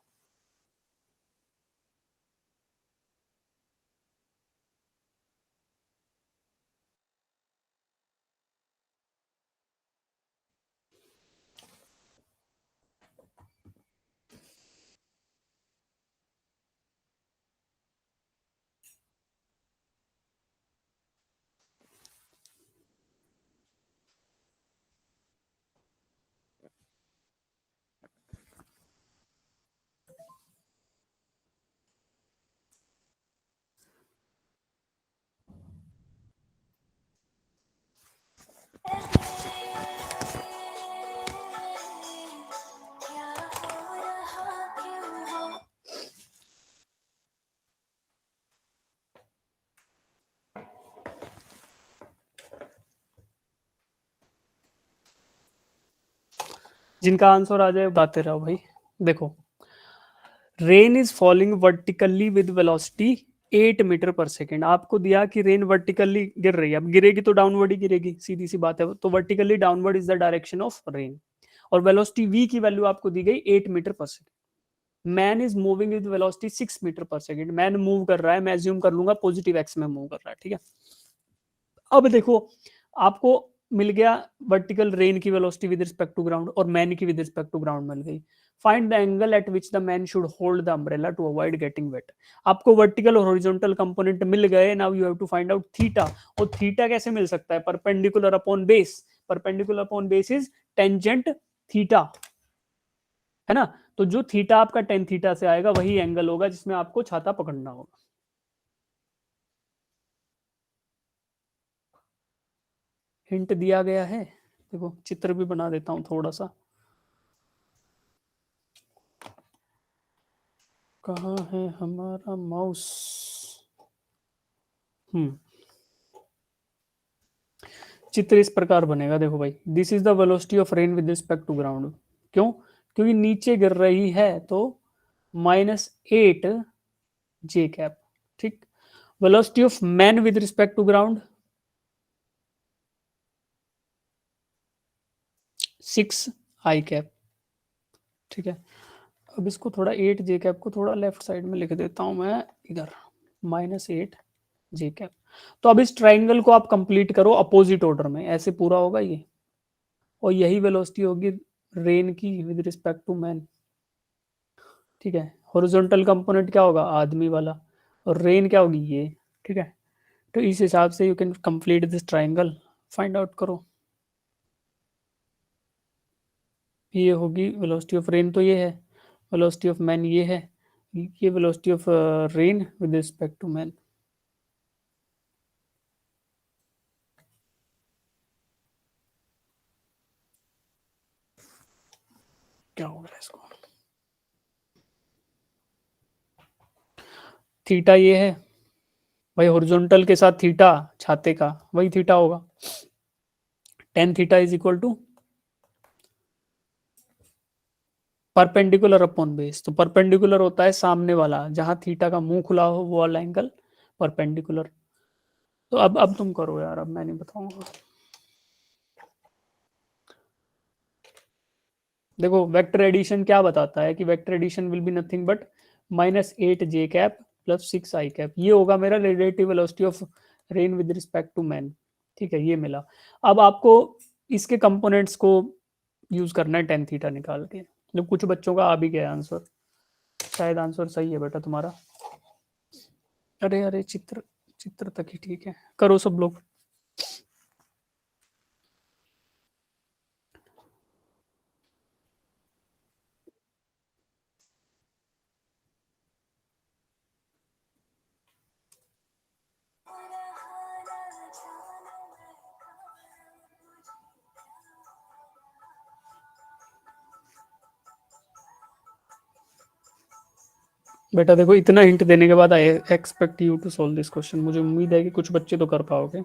जिनका आंसर आ जाए बताते रहो भाई। देखो, rain is falling vertically with velocity 8 metre per second. आपको दिया कि रेन वर्टिकली गिर रही है, अब गिरेगी तो डाउनवर्ड ही गिरेगी, सीधी सी बात है। तो vertically downward is the direction of rain, और वेलोसिटी v की वैल्यू आपको दी गई 8 metre per second. Man is moving with velocity 6 metre per second. Man move कर रहा है, मैं अज्यूम कर लूंगा पॉजिटिव एक्स में मूव कर रहा है। ठीक है, अब देखो, आपको मिल गया वर्टिकल रेन की velocity with respect to ground, और मैन की विद रिस्पेक्ट टू ग्राउंड मिल गई। Find the angle at which the man should hold the umbrella to avoid getting wet. आपको वर्टिकल और हॉरिजॉन्टल कंपोनेंट मिल गए, now you have to find out theta. और theta कैसे मिल सकता है? Perpendicular upon base. Perpendicular upon base is tangent theta, है ना? तो जो थीटा आपका टेन थीटा से आएगा वही एंगल होगा जिसमें आपको छाता पकड़ना होगा। हिंट दिया गया है, देखो चित्र भी बना देता हूं थोड़ा सा। कहाँ है हमारा माउस? चित्र इस प्रकार बनेगा, देखो भाई, this is the velocity of rain with respect to ground. क्यों? क्योंकि नीचे गिर रही है, तो -8 जे कैप। ठीक, velocity of man with respect to ground 6 I cap. ठीक है, अब इसको थोड़ा 8 जे कैप को थोड़ा लेफ्ट साइड में लिख देता हूं मैं इधर, -8 जे कैप। तो अब इस ट्राइंगल को आप कंप्लीट करो अपोजिट ऑर्डर में, ऐसे पूरा होगा ये, और यही वेलोसिटी होगी रेन की विद रिस्पेक्ट टू मैन। ठीक है, हॉरिजॉन्टल कंपोनेंट क्या होगा? आदमी वाला, और रेन क्या होगी? ये। ठीक है, तो इस हिसाब से you can complete this triangle. Find out करो, ये होगी वेलोसिटी ऑफ रेन, तो ये है वेलोसिटी ऑफ मैन, ये है, ये velocity of rain with respect to man. क्या होगा इसको? थीटा ये है भाई, हॉरिजॉन्टल के साथ थीटा, छाते का वही थीटा होगा। Tan theta is equal to perpendicular upon base. तो परपेंडिकुलर होता है सामने वाला, जहां थीटा का मुंह खुला हो वो वाला एंगल परपेंडिकुलर। तो अब तुम करो यार, अब मैं नहीं बताऊंगा। देखो, वेक्टर एडिशन क्या बताता है कि vector addition will be nothing but -8 J cap plus 6 I cap. ये होगा मेरा relative velocity of rain with respect to man. ठीक है, ये मिला। अब आपको इसके कंपोनेंट्स को यूज करना है टेन थीटा निकाल के। मतलब कुछ बच्चों का आ भी गया आंसर, शायद आंसर सही है बेटा तुम्हारा। अरे अरे चित्र, चित्र तक ही ठीक है, करो सब लोग। बेटा देखो, इतना हिंट देने के बाद I expect you to solve this question. मुझे उम्मीद है कि कुछ बच्चे तो कर पाओगे।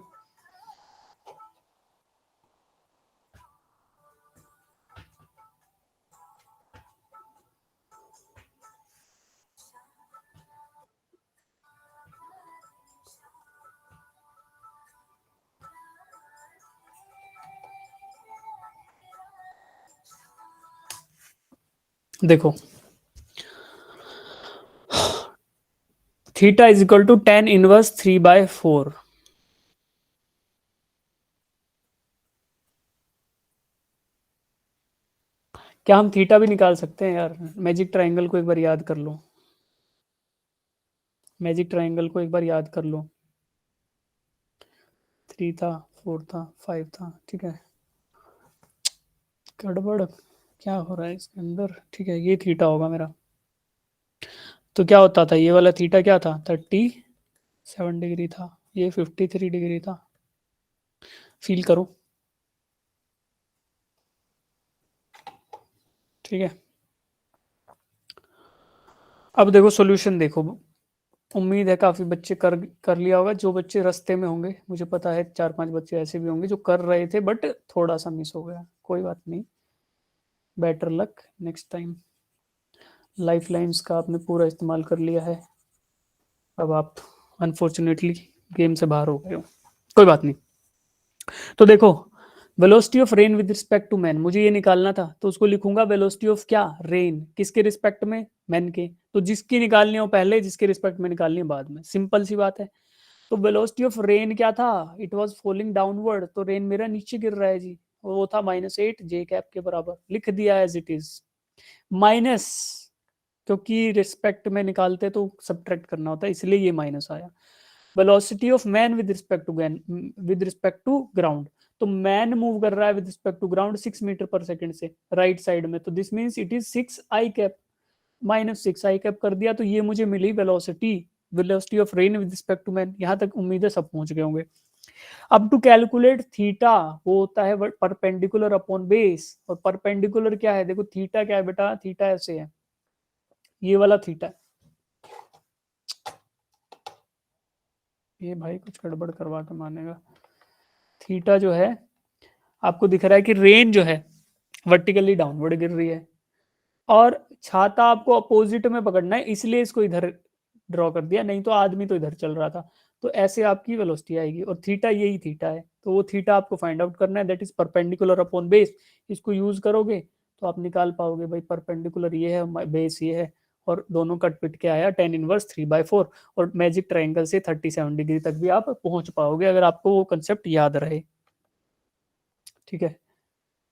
देखो, theta is equal to tan inverse 3/4। क्या हम थीटा भी निकाल सकते हैं यार? मैजिक ट्राइंगल को एक बार याद कर लो, मैजिक ट्राइंगल को एक बार याद कर लो। 3 था, 4 था, 5 था, ठीक है। गड़बड़ क्या हो रहा है इसके अंदर? ठीक है, ये थीटा होगा मेरा। तो क्या होता था, ये वाला थीटा क्या था? 37 डिग्री था, ये 53 डिग्री था। फील करो, ठीक है। अब देखो सॉल्यूशन देखो, उम्मीद है काफी बच्चे कर कर लिया होगा। जो बच्चे रास्ते में होंगे, मुझे पता है 4-5 बच्चे ऐसे भी होंगे जो कर रहे थे बट थोड़ा सा मिस हो गया, कोई बात नहीं, better luck next time. Life lines का आपने पूरा इस्तेमाल कर लिया है, अब आप अनफॉर्चुनेटली गेम से बाहर हो गए हो, कोई बात नहीं। तो देखो, velocity of rain with respect to man, मुझे ये निकालना था, तो उसको लिखूंगा वेलोसिटी ऑफ क्या, रेन, किसके रिस्पेक्ट में, मैन के। तो जिसकी निकालनी हो पहले, जिसके रिस्पेक्ट में निकालनी है बाद में, सिंपल सी बात है। तो वेलोसिटी ऑफ रेन क्या था, इट वाज फॉलिंग डाउनवर्ड, तो रेन मेरा नीचे गिर रहा है जी, और वो था -8 जे कैप के बराबर, लिख दिया एज इट इज। माइनस, क्योंकि रिस्पेक्ट में निकालते तो सब्ट्रैक्ट करना होता है, इसलिए ये माइनस आया। Velocity of man with respect to ground, तो मैन मूव कर रहा है with respect to ground 6 metre per second से राइट साइड में, तो this means it is 6 i cap, -6 i cap कर दिया, तो ये मुझे मिली velocity, velocity of rain with respect to man. यहां तक उम्मीद है सब पहुंच गए होंगे। अब टू कैलकुलेट थीटा, वो होता है परपेंडिकुलर अपॉन बेस, और परपेंडिकुलर क्या है, देखो थीटा क्या है बेटा, थीटा ऐसे है, ये वाला थीटा, ये भाई कुछ गड़बड़ करवा के मानेगा। थीटा जो है, आपको दिख रहा है कि रेन जो है वर्टिकली डाउनवर्ड गिर रही है, और छाता आपको अपोजिट में पकड़ना है, इसलिए इसको इधर ड्रॉ कर दिया, नहीं तो आदमी तो इधर चल रहा था। तो ऐसे आपकी वेलोसिटी आएगी, और थीटा यही थीटा है, तो वो थीटा आपको फाइंड आउट करना है, that is perpendicular upon base. इसको यूज करोगे तो आप निकाल पाओगे भाई, परपेंडिकुलर ये है, बेस ये है, और दोनों कट पिट के आया 10 इनवर्स 3/4, और मैजिक ट्राइंगल से 37 डिग्री तक भी आप पहुंच पाओगे, अगर आपको वो कंसेप्ट याद रहे, ठीक है।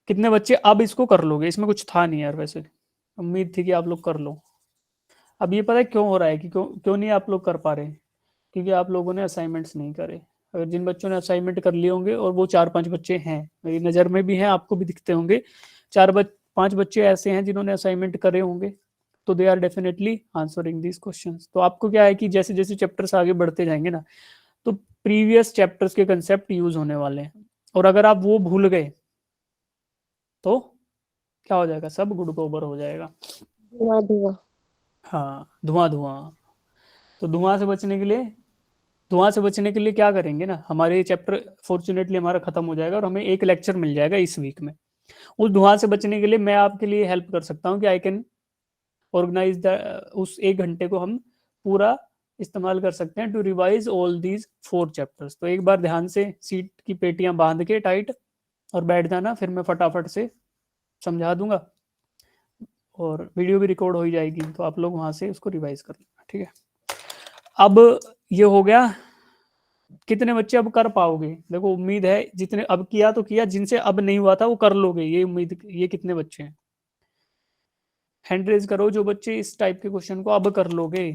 कितने बच्चे अब इसको कर लोगे? इसमें कुछ था नहीं यार, वैसे उम्मीद थी कि आप लोग कर लो। अब ये पता है क्यों हो रहा है, कि क्यों क्यों नहीं आप लोग कर पा रहे? क्योंकि आप लोगों ने असाइनमेंट्स नहीं करे। अगर जिन बच्चों ने असाइनमेंट कर लिए होंगे, और वो 4-5 बच्चे हैं मेरी नज़र में भी हैं, आपको भी दिखते होंगे, 4-5 बच्चे ऐसे हैं जिन्होंने असाइनमेंट करे होंगे, तो they are definitely answering this questions. तो आपको क्या है कि जैसे जैसे चैप्टर्स आगे बढ़ते जाएंगे ना, तो प्रीवियस चैप्टर्स के कंसेप्ट यूज होने वाले हैं, और अगर आप वो भूल गए तो क्या हो जाएगा, सब गुड़ गोबर हो जाएगा। धुआं धुआं। हाँ, धुआं धुआं। तो धुआं से बचने के लिए क्या करेंगे ना, हमारे ये चैप्टर फॉर्चुनेटली हमारा खत्म हो जाएगा, और हमें एक लेक्चर मिल जाएगा इस वीक में। उस धुआं से बचने के लिए मैं आपके लिए हेल्प कर सकता हूँ कि आई कैन ऑर्गेनाइज द, उस 1 घंटे को हम पूरा इस्तेमाल कर सकते हैं to revise all these 4 chapters. तो एक बार ध्यान से सीट की पेटियां बांध के टाइट और बैठ जाना, फिर मैं फटाफट से समझा दूंगा, और वीडियो भी रिकॉर्ड हो ही जाएगी, तो आप लोग वहां से उसको रिवाइज कर लेना, ठीक है। अब ये हो गया, कितने बच्चे अब कर पाओगे? देखो उम्मीद है जितने अब किया तो किया, जिनसे अब नहीं हुआ था वो कर लोगे, ये उम्मीद, ये कितने बच्चे हैं? हैंड रेज करो जो बच्चे इस टाइप के क्वेश्चन को अब कर लोगे।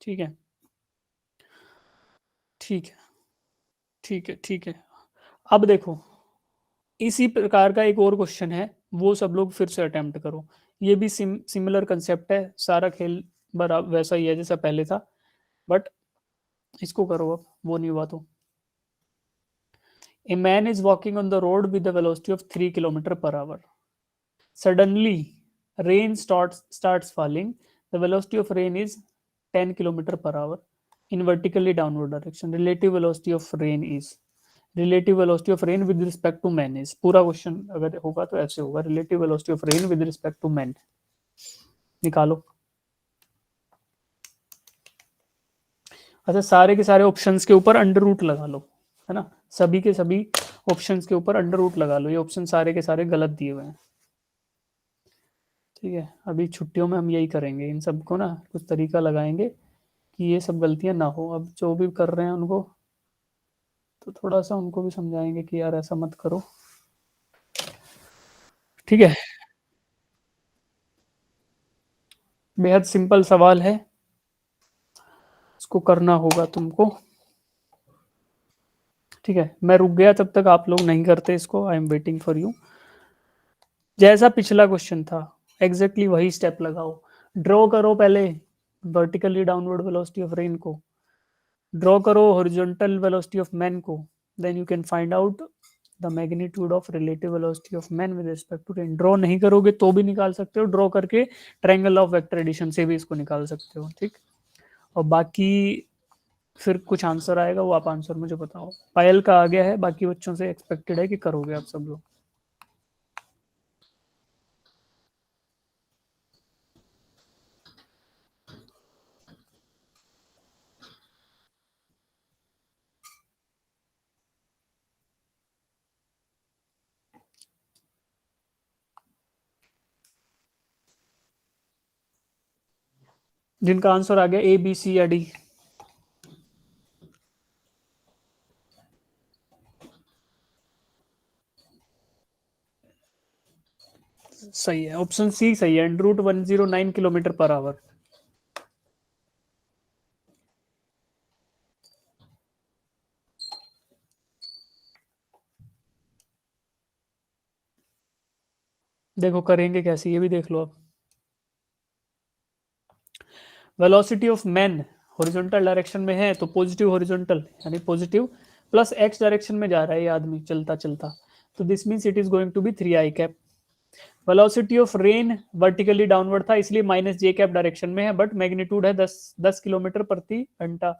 ठीक है, ठीक है, ठीक है, ठीक है। अब देखो, इसी प्रकार का एक और क्वेश्चन है, वो सब लोग फिर से अटेम्प्ट करो। ये भी सिमिलर कंसेप्ट है, सारा खेल बराबर वैसा ही है जैसा पहले था, बट इसको करो अब, वो नहीं हुआ तो। A man is walking on the road with a velocity of 3 kilometer per hour. Suddenly, rain starts falling. The velocity of rain is 10 kilometer per hour in vertically downward direction. Relative velocity of rain is, relative velocity of rain with respect to man is, पूरा question अगर होगा तो ऐसे होगा, relative velocity of rain with respect to man निकालो। अच्छा, सारे के सारे ऑप्शंस के ऊपर अंडर रूट लगा लो, है ना, सभी के सभी ऑप्शंस के ऊपर अंडर रूट लगा लो। ये ऑप्शन सारे के सारे गलत दिए हुए हैं। ठीक है, अभी छुट्टियों में हम यही करेंगे, इन सबको ना कुछ तरीका लगाएंगे कि ये सब गलतियां ना हो। अब जो भी कर रहे हैं उनको तो थोड़ा सा उनको भी समझाएंगे कि यार ऐसा मत करो। ठीक है, बेहद सिंपल सवाल है, इसको करना होगा तुमको। ठीक है, मैं रुक गया तब तक आप लोग नहीं करते इसको, I am waiting for you. जैसा पिछला क्वेश्चन था एग्जैक्टली वही स्टेप लगाओ। ड्रॉ करो पहले vertically downward velocity of rain को, ड्रॉ करो हॉरिजॉन्टल वेलोसिटी ऑफ मैन को, then you can find out the magnitude of relative velocity of man with respect to rain. Draw नहीं करोगे तो भी निकाल सकते हो, ड्रॉ करके ट्रायंगल ऑफ वेक्टर एडिशन से भी इसको निकाल सकते हो। ठीक, और बाकी फिर कुछ आंसर आएगा, वो आप आंसर मुझे बताओ। पायल का आ गया है, बाकी बच्चों से एक्सपेक्टेड है कि करोगे आप सब लोग। जिनका आंसर आ गया ए बी सी या डी, सही है, ऑप्शन सी सही है, रूट 109 किलोमीटर पर आवर। देखो करेंगे कैसे, ये भी देख लो आप। Velocity of man horizontal direction में है तो पॉजिटिव हॉरिजॉन्टल यानी पॉजिटिव प्लस एक्स डायरेक्शन में जा रहा है ये आदमी चलता चलता, तो this means it is going to be 3 i cap. Velocity of rain vertically downward था इसलिए माइनस जे कैप डायरेक्शन में है, बट मैग्नीट्यूड है 10 किलोमीटर प्रति घंटा,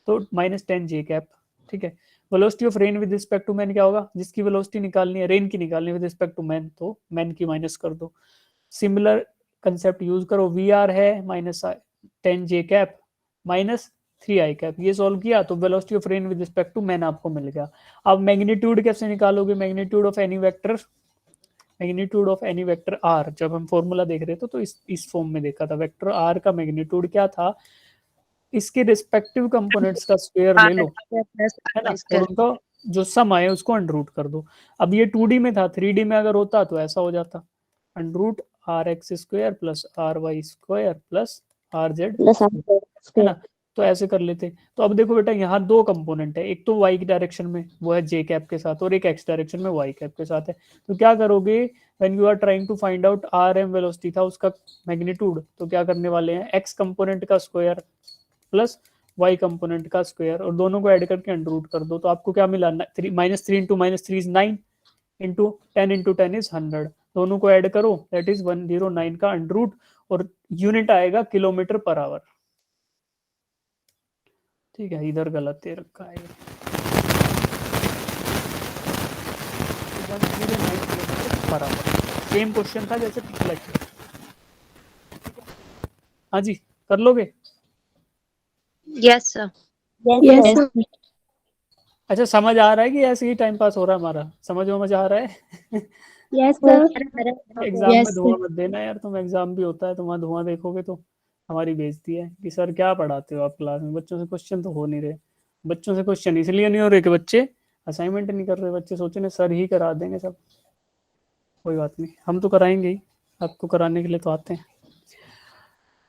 तो -10 j कैप। ठीक है, velocity of rain with respect to man क्या होगा, जिसकी वेलोसिटी निकालनी है, रेन की निकालनी है विद रिस्पेक्ट टू मैन, तो मैन की माइनस कर दो। सिमिलर कंसेप्ट यूज करो, वी आर है -10 j कैप -3 i कैप, ये सॉल्व किया तो velocity of rain with respect to man आपको मिल गया। अब मैग्नीट्यूड कैसे निकालोगे, magnitude of any vector, magnitude of any vector R, जब हम फॉर्मूला देख रहे थे तो इस फॉर्म में देखा था, वेक्टर आर का मैग्नीट्यूड क्या था, इसके रिस्पेक्टिव कंपोनेंट्स का स्क्वायर ले लो, है ना, और उनका जो सम आए उसको अंडरूट कर दो। अब ये 2D में था, 3D में अगर होता तो ऐसा हो जाता, under root R X square plus R Y square plus R Z, है ना, तो ऐसे कर लेते। तो अब देखो बेटा, यहाँ दो कंपोनेंट है, एक तो वाई की डायरेक्शन में वो है जे कैप के साथ, और एक एक्स डायरेक्शन में वाई कैप के साथ है। तो क्या करोगे, when you are trying to find out R M velocity था उसका मैग्नीट्यूड, तो क्या करने वाले हैं, एक्स कंपोनेंट का स्क्वायर प्लस वाई कंपोनेंट का स्क्वायर, और दोनों को ऐड करके अंडर कर दो, तो आपको क्या मिला, -3 इंटू -3 इज 9 इंटू 10 इज 100, दोनों को ऐड करो दैट इज 109 का अंडर, और यूनिट आएगा किलोमीटर पर आवर। ठीक है, इधर गलत दे रखा है, 109 kilometre per hour, same question था जैसे पिछला। हाँ जी, कर लोगे। Yes, sir. Yes, sir. अच्छा, समझ आ रहा है कि ऐसे ही टाइम पास हो रहा है हमारा, समझ में मजा आ रहा है। Yes, sir. एग्जाम में Yes, धुआं sir. मत देना यार, तुम एग्जाम भी होता है, तुम वहाँ धुआं देखोगे तो हमारी बेइज्जती है कि सर क्या पढ़ाते हो आप क्लास में, बच्चों से क्वेश्चन तो हो नहीं रहे। बच्चों से क्वेश्चन इसलिए नहीं हो रहे कि बच्चे असाइनमेंट नहीं कर रहे, बच्चे सोच रहे सर ही करा देंगे सब। कोई बात नहीं, हम तो कराएंगे ही। आपको कराने के लिए तो आते हैं।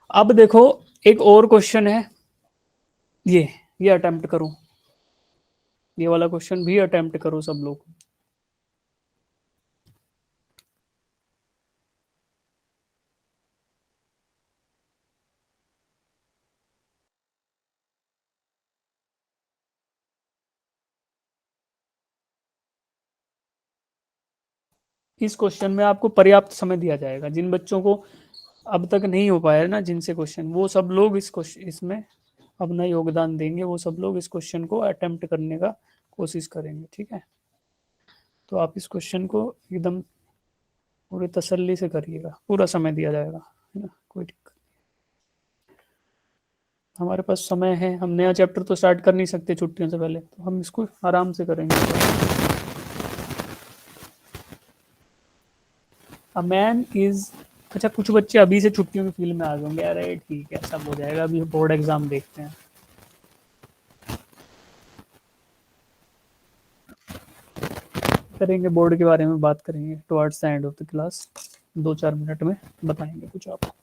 अब देखो एक और क्वेश्चन है, ये अटेम्प्ट करो, ये वाला क्वेश्चन भी अटेम्प्ट करो सब लोग। इस क्वेश्चन में आपको पर्याप्त समय दिया जाएगा। जिन बच्चों को अब तक नहीं हो पाया ना जिनसे क्वेश्चन, वो सब लोग इस क्वेश्चन इसमें अपना योगदान देंगे, वो सब लोग इस क्वेश्चन को अटेम्प्ट करने का कोशिश करेंगे, ठीक है। तो आप इस क्वेश्चन को एकदम पूरी तसल्ली से करिएगा, पूरा समय दिया जाएगा, है ना, कोई दिक्कत। हमारे पास समय है, हम नया चैप्टर तो स्टार्ट कर नहीं सकते छुट्टियों से पहले, तो हम इसको आराम से करेंगे। अ मैन इज, अच्छा कुछ बच्चे अभी से छुट्टियों की फील्ड में आ गए होंगे, अरे ठीक है सब हो जाएगा, अभी बोर्ड एग्जाम देखते हैं। करेंगे बोर्ड के बारे में बात करेंगे towards the end of the class, 2-4 minute में बताएंगे कुछ आपको।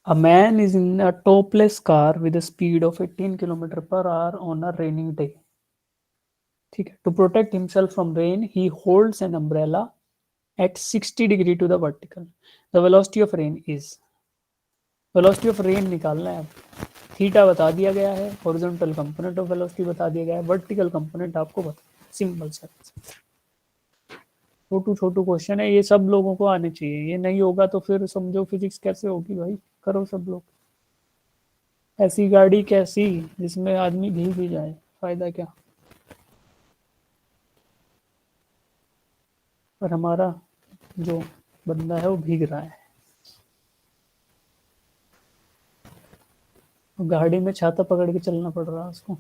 A man is in a topless car with a speed of 18 km per hour on a raining day. ठीक है, to protect himself from rain, he holds an umbrella at 60 degree to the vertical. The velocity of rain is, velocity of rain निकालना है। Theta बता दिया गया है, horizontal component of velocity बता दिया गया है, वर्टिकल कंपोनेंट आपको बता, सिंपल सा छोटू क्वेश्चन है, ये सब लोगों को आने चाहिए। ये नहीं होगा तो फिर समझो फिजिक्स कैसे होगी भाई, करो सब लोग। ऐसी गाड़ी कैसी जिसमें आदमी भीग भी जाए, फायदा क्या। पर हमारा जो बंदा है वो भीग रहा है, गाड़ी में छाता पकड़ के चलना पड़ रहा है उसको।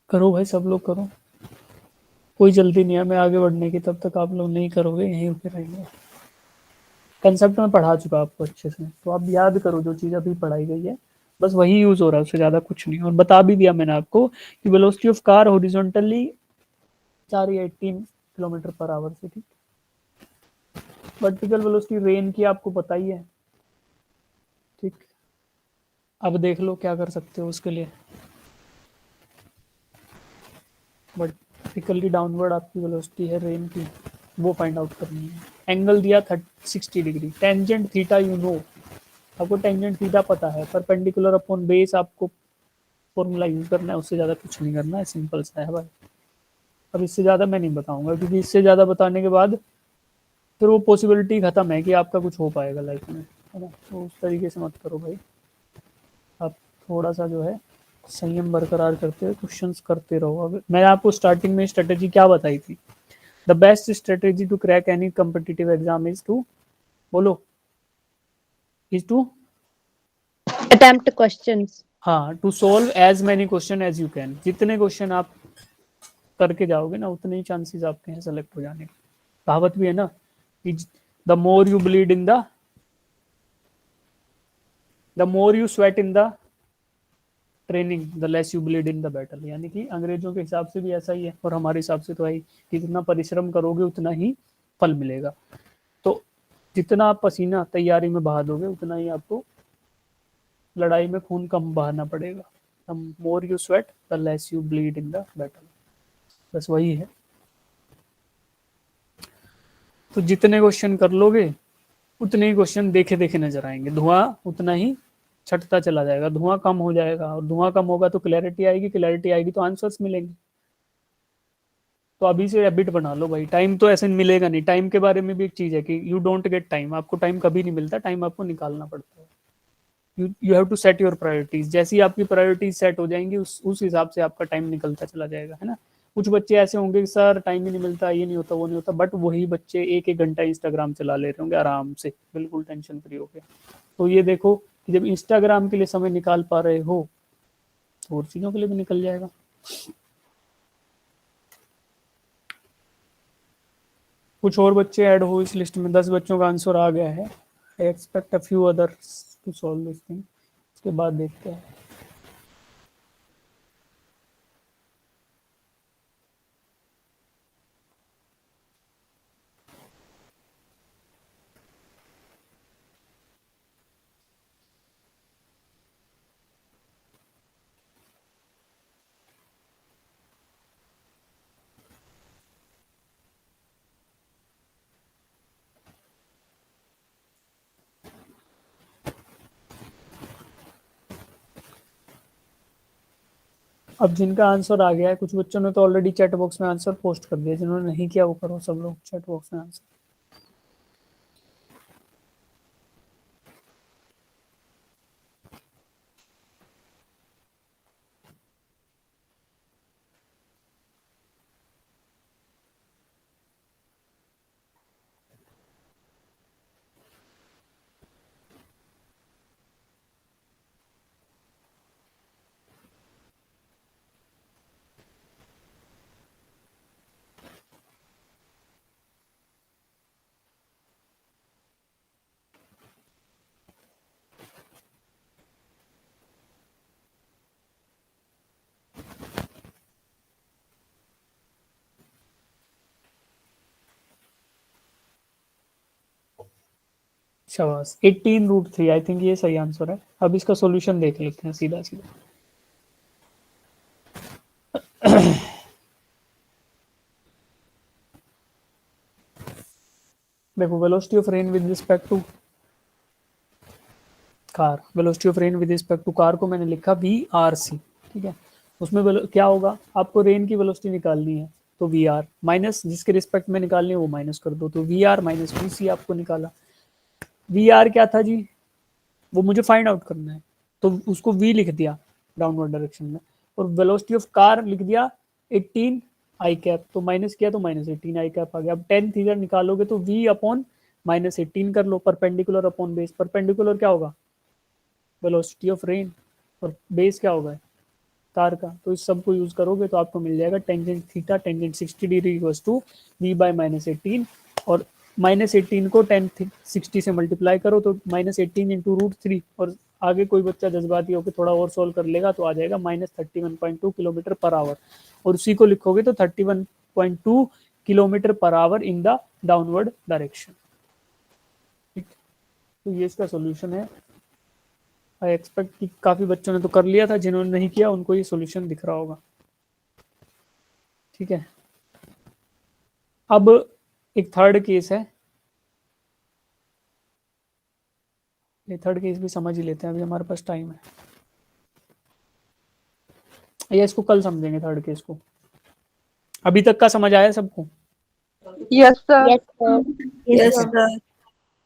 करो भाई सब लोग करो, कोई जल्दी नहीं है मैं आगे बढ़ने की, तब तक आप लोग नहीं करोगे यहीं रुके रहेंगे। कंसेप्ट में पढ़ा चुका आपको अच्छे से, तो आप याद करो जो चीज़ अभी पढ़ाई गई है, बस वही यूज हो रहा है, उससे ज़्यादा कुछ नहीं। और बता भी दिया मैंने आपको कि वेलोसिटी ऑफ कार हॉरिजॉन्टली 4 या 18 किलोमीटर पर आवर से, ठीक। वर्टिकल वेलोसिटी रेन की आपको पता ही है, ठीक। अब देख लो क्या कर सकते हो उसके लिए। वर्टिकली डाउनवर्ड आपकी वेलोसिटी है रेन की, वो फाइंड आउट करनी है। एंगल दिया 60 degree, tangent theta you know, आपको टेंजेंट थीटा पता है, परपेंडिकुलर अपॉन बेस आपको फॉर्मूला यूज करना है, उससे ज़्यादा कुछ नहीं करना है, सिंपल सा है भाई। अब इससे ज़्यादा मैं नहीं बताऊंगा, क्योंकि इससे ज़्यादा बताने के बाद फिर वो पॉसिबिलिटी खत्म है कि आपका कुछ हो पाएगा लाइफ में, है ना। तो उस तरीके से मत करो भाई, आप थोड़ा सा जो है संयम बरकरार करते हुए क्वेश्चंस करते रहो। अब मैंने आपको स्टार्टिंग में स्ट्रेटेजी क्या बताई थी, the best strategy to crack any competitive exam is to, बोलो, इज टू Attempt questions. हाँ, to solve as many question as you can. जितने क्वेश्चन आप करके जाओगे ना, उतने ही चांसेस आपके हैं सेलेक्ट हो जाने के। कहावत भी है ना, the more you bleed in the more you sweat in the training the less you bleed in the battle, यानी कि अंग्रेजों के हिसाब से भी ऐसा ही है और हमारे हिसाब से तो है ही कि जितना परिश्रम करोगे उतना ही फल मिलेगा। तो जितना आप पसीना तैयारी में बहा दोगे उतना ही आपको लड़ाई में खून कम बहाना पड़ेगा। The more you sweat the less you bleed in the battle, बस वही है। तो जितने क्वेश्चन कर लोगे उतने ही क्वेश्चन देखे देखे नजर आएंगे, धुआं उतना ही छटता चला जाएगा, धुआं कम हो जाएगा, और धुआं कम होगा तो क्लैरिटी आएगी, क्लैरिटी आएगी तो आंसर्स मिलेंगे। तो अभी से हैबिट बना लो भाई, टाइम तो ऐसे मिलेगा नहीं। टाइम के बारे में भी एक चीज है कि यू डोंट गेट टाइम, आपको टाइम कभी नहीं मिलता, टाइम आपको निकालना पड़ता है। You have to set your priorities, जैसी ही आपकी प्रायोरिटीज सेट हो जाएंगी उस हिसाब से आपका टाइम निकलता चला जाएगा, है ना। कुछ बच्चे ऐसे होंगे कि सर टाइम ही नहीं मिलता, ये नहीं होता, वो नहीं होता, बट वही बच्चे एक एक घंटा इंस्टाग्राम चला ले रहे होंगे आराम से, बिल्कुल टेंशन फ्री होके। तो ये देखो कि जब इंस्टाग्राम के लिए समय निकाल पा रहे हो तो और चीजों के लिए भी निकल जाएगा। कुछ और बच्चे ऐड हो इस लिस्ट में, 10 बच्चों का आंसर आ गया है। I expect a few others to solve this thing, उसके बाद देखते हैं। अब जिनका आंसर आ गया है, कुछ बच्चों ने तो ऑलरेडी चैट बॉक्स में आंसर पोस्ट कर दिया, जिन्होंने नहीं किया वो करो सब लोग चैट बॉक्स में आंसर। शाबाश, 18√3, आई थिंक ये सही आंसर है। अब इसका सॉल्यूशन देख लेते हैं सीधा सीधा। देखो, velocity of rain with respect to car, velocity of rain with respect to car को मैंने लिखा VRC, ठीक है। उसमें क्या होगा, आपको रेन की वेलोसिटी निकालनी है तो VR माइनस जिसके रिस्पेक्ट में निकालनी है वो माइनस कर दो, तो VR माइनस VC आपको निकाला। VR क्या था जी, वो मुझे फाइंड आउट करना है, तो उसको V लिख दिया डाउनवर्ड डायरेक्शन में, और वेलोसिटी ऑफ कार लिख दिया 18 आई कैप, तो माइनस किया तो -18 आई कैप आ गया। अब 10 थीटा निकालोगे तो V अपॉन -18 कर लो, परपेंडिकुलर अपॉन बेस। परपेंडिकुलर क्या होगा, वेलोसिटी ऑफ रेन, और बेस क्या होगा कार का, तो इस सब को यूज करोगे तो आपको मिल जाएगा tangent theta tangent 60 degree equals to V by -18, और -18 को 1060 से मल्टीप्लाई करो तो -18 इंटू √3, और आगे कोई बच्चा जज्बाती होकर थोड़ा और सोल्व कर लेगा तो आ जाएगा -31.2 किलोमीटर पर आवर, और उसी को लिखोगे तो 31.2 kilometre per hour in the downward direction. ठीक, तो ये इसका सोल्यूशन है। आई एक्सपेक्ट कि काफी बच्चों ने तो कर लिया था, जिन्होंने नहीं किया उनको ये सॉल्यूशन दिख रहा होगा। ठीक है, अब एक थर्ड केस है, ये थर्ड केस भी समझ ही लेते हैं, अभी हमारे पास टाइम है, या इसको कल समझेंगे थर्ड केस को। अभी तक का समझ आया सबको? Yes, sir. Yes, sir. Yes, sir.